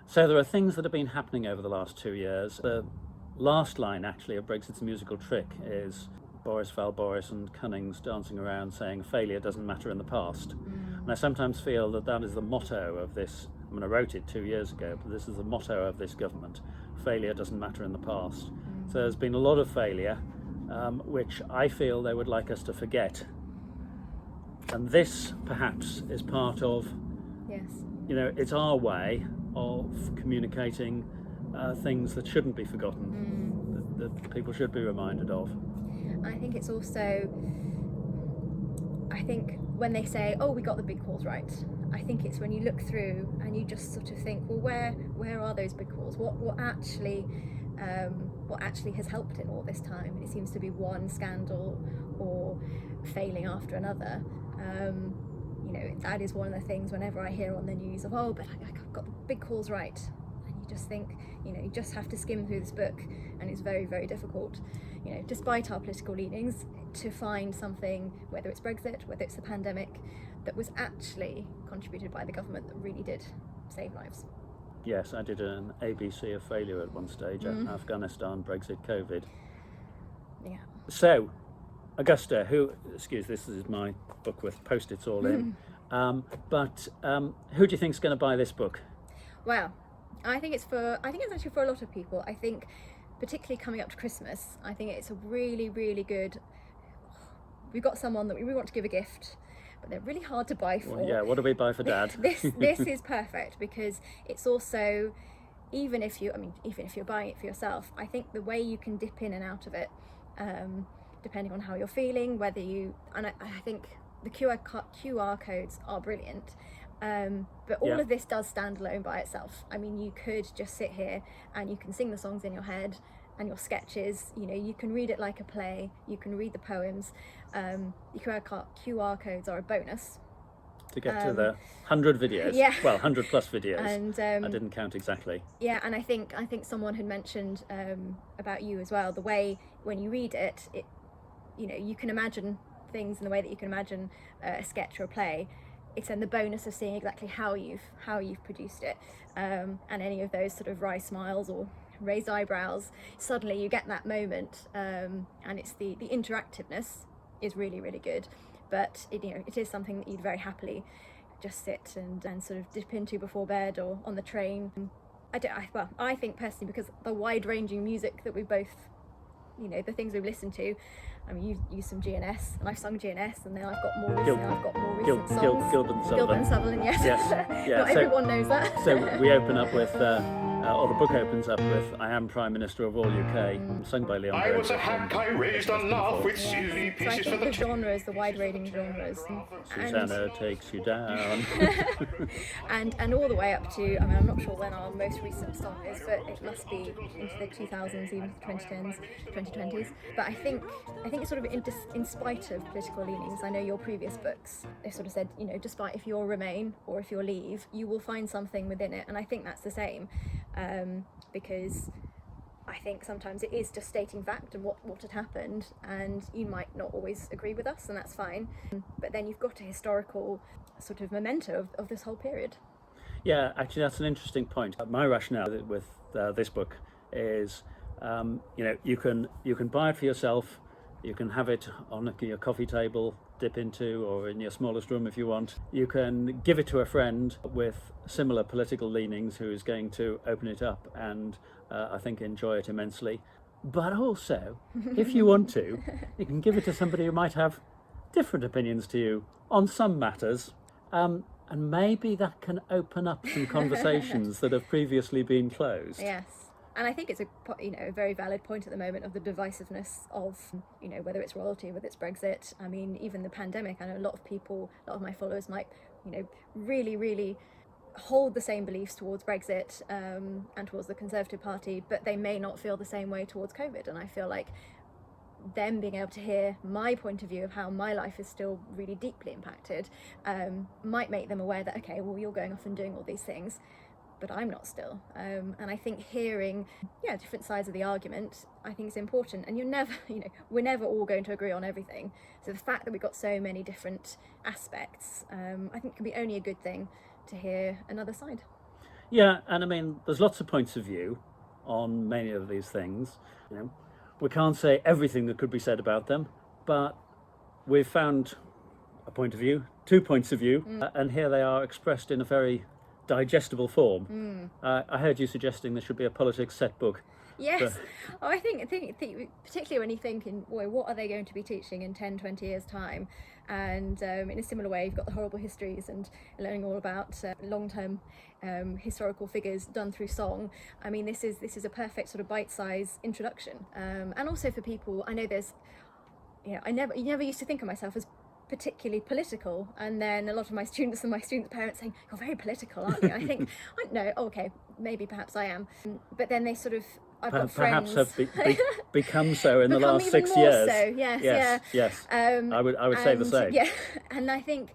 So there are things that have been happening over the last 2 years. The last line, actually, of Brexit's musical trick is Boris Val Boris and Cunnings dancing around saying failure doesn't matter in the past. And I sometimes feel that that is the motto of this. I mean, I wrote it 2 years ago, but this is the motto of this government. Failure doesn't matter in the past. So there's been a lot of failure, which I feel they would like us to forget. And this, perhaps, is part of, Yes. It's our way of communicating things that shouldn't be forgotten, that people should be reminded of. I think it's also, when they say, oh, we got the big calls right, I think it's when you look through and you just sort of think, well, where are those big calls? What actually has helped in all this time? It seems to be one scandal or failing after another. That is one of the things whenever I hear on the news of, oh, but I got the big calls right. And you just think, you just have to skim through this book, and it's very, very difficult, despite our political leanings, to find something, whether it's Brexit, whether it's the pandemic, that was actually contributed by the government that really did save lives. Yes, I did an ABC of failure at one stage, Afghanistan, Brexit, COVID. Yeah. So, Augusta, this is my book with post-its all in, but who do you think is going to buy this book? Well, I think it's actually for a lot of people. I think, particularly coming up to Christmas, I think it's a really, really good. We've got someone that we really want to give a gift, but they're really hard to buy for. Well, yeah, what do we buy for Dad? This is perfect, because it's also, even if you're buying it for yourself, I think the way you can dip in and out of it, depending on how you're feeling, I think the QR codes are brilliant. But all of this does stand alone by itself. I mean, you could just sit here and you can sing the songs in your head and your sketches, you can read it like a play, you can read the poems. The QR codes are a bonus. To get to the 100 videos, yeah. Well, 100 plus videos, and I didn't count exactly. Yeah, and I think someone had mentioned about you as well, the way when you read it, you can imagine things in the way that you can imagine a sketch or a play. It's then the bonus of seeing exactly how you've produced it, and any of those sort of wry smiles or raised eyebrows. Suddenly you get that moment, and it's the interactiveness is really, really good. But it is something that you'd very happily just sit and sort of dip into before bed or on the train. I think personally, because the wide-ranging music that we both, the things we've listened to. I mean, you've used some GNS, and I've sung GNS, and then I've got more recent songs. Gilbert and Sutherland, yes. Yeah. Not everyone knows that. So we open up with, or the book opens up with, I Am Prime Minister of All UK, sung by Leon. I was a hack, I raised a laugh with silly So I pieces think for the genres, the wide-ranging genres. Susanna takes you down. and all the way up to, I mean, I'm not sure when our most recent song is, but it must be into the 2000s, even 2010s, 2020s. But I think it's sort of in spite of political leanings. I know your previous books, they sort of said, despite if you'll remain or if you'll leave, you will find something within it. And I think that's the same, because I think sometimes it is just stating fact and what had happened, and you might not always agree with us, and that's fine. But then you've got a historical sort of memento of this whole period. Yeah, actually, that's an interesting point. My rationale with this book is, you can buy it for yourself. You can have it on your coffee table, dip into, or in your smallest room if you want. You can give it to a friend with similar political leanings who is going to open it up and I think enjoy it immensely. But also, if you want to, you can give it to somebody who might have different opinions to you on some matters. And maybe that can open up some conversations that have previously been closed. Yes. And I think it's a very valid point at the moment of the divisiveness of, whether it's royalty, whether it's Brexit. I mean, even the pandemic, I know a lot of my followers might, really, really hold the same beliefs towards Brexit and towards the Conservative Party, but they may not feel the same way towards COVID. And I feel like them being able to hear my point of view of how my life is still really deeply impacted might make them aware that, okay, well, you're going off and doing all these things, but I'm not still. And I think hearing, different sides of the argument, I think is important. And we're never all going to agree on everything. So the fact that we've got so many different aspects, I think can be only a good thing to hear another side. Yeah, and I mean, there's lots of points of view on many of these things. You know, we can't say everything that could be said about them, but we've found a point of view, 2 points of view, and here they are expressed in a very digestible form. I heard you suggesting there should be a politics set book. Yes. Oh, I think particularly when you think well, what are they going to be teaching in 10, 20 years' time? And in a similar way, you've got the horrible histories and learning all about long-term historical figures done through song. I mean, this is a perfect sort of bite-sized introduction. And also for people, I know there's, I never used to think of myself as particularly political, and then a lot of my students and my students' parents saying, "You're very political, aren't you?" I think, no, okay, maybe perhaps I am, but then they sort of, I've got friends Perhaps have become so in the become last even 6 more years. so, yes. I would say the same. Yeah, and I think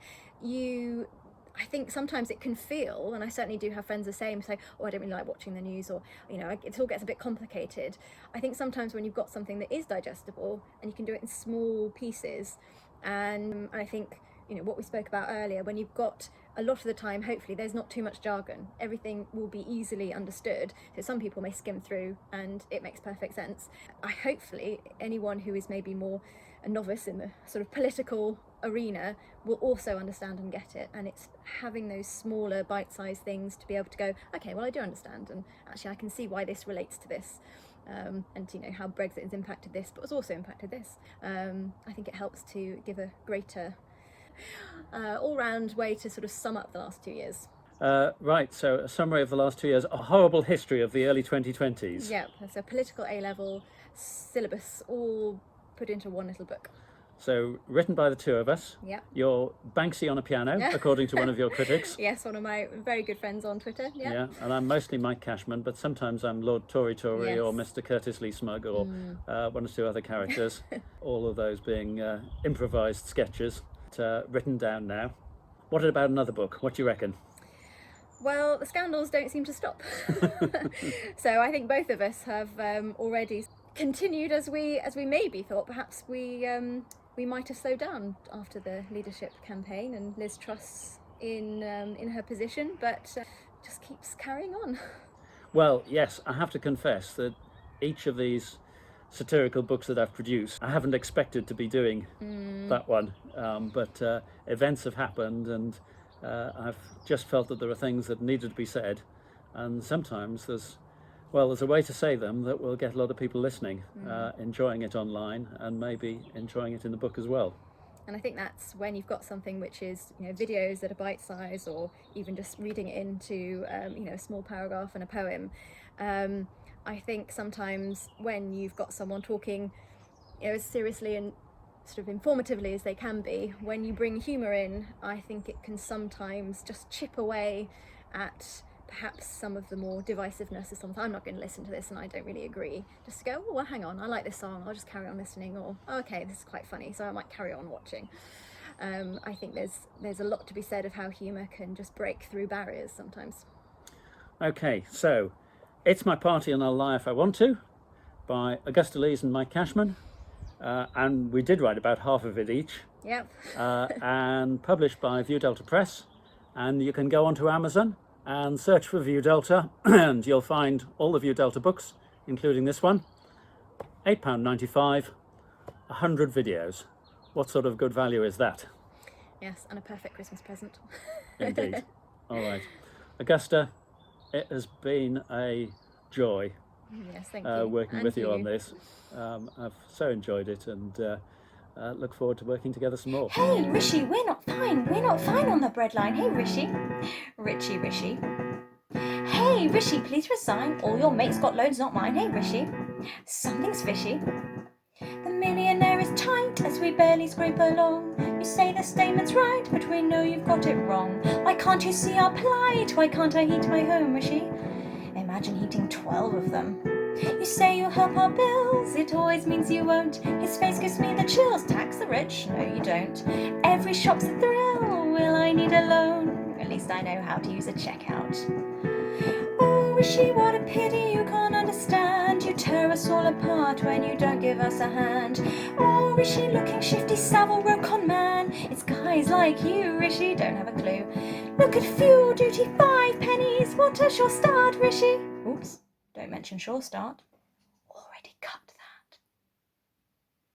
sometimes it can feel, and I certainly do have friends the same, say, "Oh, I don't really like watching the news," or it all gets a bit complicated. I think sometimes when you've got something that is digestible and you can do it in small pieces, and I think what we spoke about earlier, when you've got a lot of the time, hopefully there's not too much jargon, everything will be easily understood, so some people may skim through and it makes perfect sense. Hopefully anyone who is maybe more a novice in the sort of political arena will also understand and get it, and it's having those smaller bite-sized things to be able to go, okay, well, I do understand, and actually I can see why this relates to this. And how Brexit has impacted this, but has also impacted this. I think it helps to give a greater all-round way to sort of sum up the last 2 years. Right, so a summary of the last 2 years, a horrible history of the early 2020s. Yeah, so political A-level syllabus all put into one little book. So written by the two of us. Yeah. You're Banksy on a piano, according to one of your critics. Yes, one of my very good friends on Twitter. Yeah, and I'm mostly Mike Cashman, but sometimes I'm Lord Tory Yes. or Mr. Curtis Lee Smug or one or two other characters. All of those being improvised sketches written down now. What about another book? What do you reckon? Well, the scandals don't seem to stop. So I think both of us have already continued as we maybe thought. Perhaps we might have slowed down after the leadership campaign and Liz Truss in her position, but just keeps carrying on. Well, yes, I have to confess that each of these satirical books that I've produced, I haven't expected to be doing that one, but events have happened, and I've just felt that there are things that needed to be said, and sometimes there's a way to say them that will get a lot of people listening, enjoying it online, and maybe enjoying it in the book as well. And I think that's when you've got something which is videos that are bite-sized, or even just reading it into a small paragraph and a poem. I think sometimes when you've got someone talking as seriously and sort of informatively as they can be, when you bring humour in, I think it can sometimes just chip away at perhaps some of the more divisiveness of something. I'm not going to listen to this and I don't really agree. Just to go, oh, well, hang on, I like this song, I'll just carry on listening, or oh, okay, this is quite funny, so I might carry on watching. I think there's a lot to be said of how humour can just break through barriers sometimes. Okay, so It's My Party and I'll Lie If I Want To by Augusta Lees and Mike Cashman. And we did write about half of it each. Yep. And published by View Delta Press. And you can go onto Amazon and search for View Delta and you'll find all the View Delta books, including this one. £8.95, 100 videos. What sort of good value is that? Yes, and a perfect Christmas present. Indeed. All right. Augusta, it has been a joy yes, thank you. working and with you on this. I've so enjoyed it, and look forward to working together some more. Hey, Rishi, we're not fine on the breadline. Hey, Rishi. Rishi. Hey, Rishi, please resign. All your mates got loads, not mine. Hey, Rishi. Something's fishy. The millionaire is tight as we barely scrape along. You say the statement's right, but we know you've got it wrong. Why can't you see our plight? Why can't I heat my home, Rishi? Imagine heating 12 of them. You say you'll help our bills, it always means you won't. His face gives me the chills. Tax the rich? No, you don't. Every shop's a thrill. Will I need a loan? At least I know how to use a checkout. Oh, Rishi, what a pity you can't understand. You tear us all apart when you don't give us a hand. Oh, Rishi, looking shifty, Savile Row con man. It's guys like you, Rishi, don't have a clue. Look at fuel duty, 5 pennies. What a sure start, Rishi. Oops, don't mention sure start.